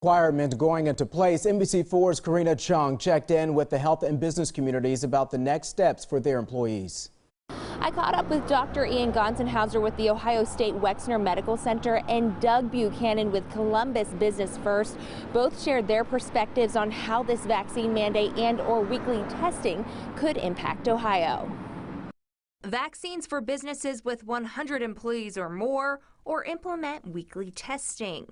Requirement going into place. NBC4's Karina Chung checked in with the health and business communities about the next steps for their employees. I caught up with Dr. Ian Gonsenhauser with the Ohio State Wexner Medical Center and Doug Buchanan with Columbus Business First. Both shared their perspectives on how this vaccine mandate and/or weekly testing could impact Ohio. Vaccines for businesses with 100 employees or more, or implement weekly testing.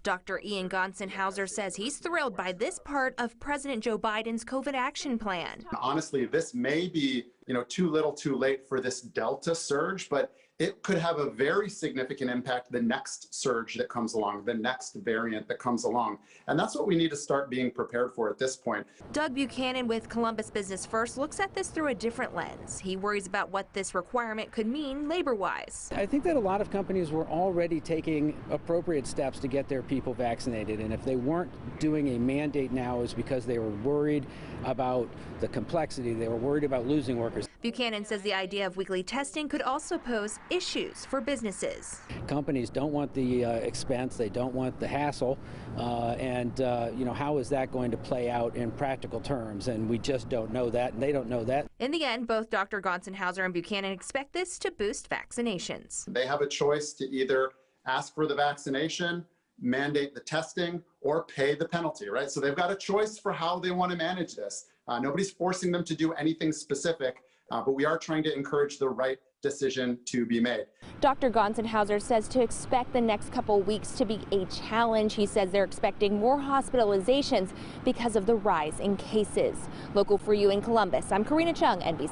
Dr. Ian Gonsenhauser says he's thrilled by this part of President Joe Biden's COVID action plan. Honestly, this may be, too little too late for this Delta surge, but it could have a very significant impact the next surge that comes along, the next variant that comes along. And that's what we need to start being prepared for at this point. Doug Buchanan with Columbus Business First looks at this through a different lens. He worries about what this requirement could mean labor-wise. I think that a lot of companies were already taking appropriate steps to get their people vaccinated. And if they weren't doing a mandate now, is because they were worried about the complexity. They were worried about losing workers. Buchanan says the idea of weekly testing could also pose issues for businesses. Companies don't want the expense, they don't want the hassle, and how is that going to play out in practical terms? And we just don't know that, and they don't know that. In the end, both Dr. Gonsenhauser and Buchanan expect this to boost vaccinations. They have a choice to either ask for the vaccination, mandate the testing, or pay the penalty, right? So they've got a choice for how they want to manage this. Nobody's forcing them to do anything specific, but we are trying to encourage the right decision to be made. Dr. Gonsenhauser says to expect the next couple weeks to be a challenge. He says they're expecting more hospitalizations because of the rise in cases. Local for you in Columbus, I'm Karina Chung, NBC.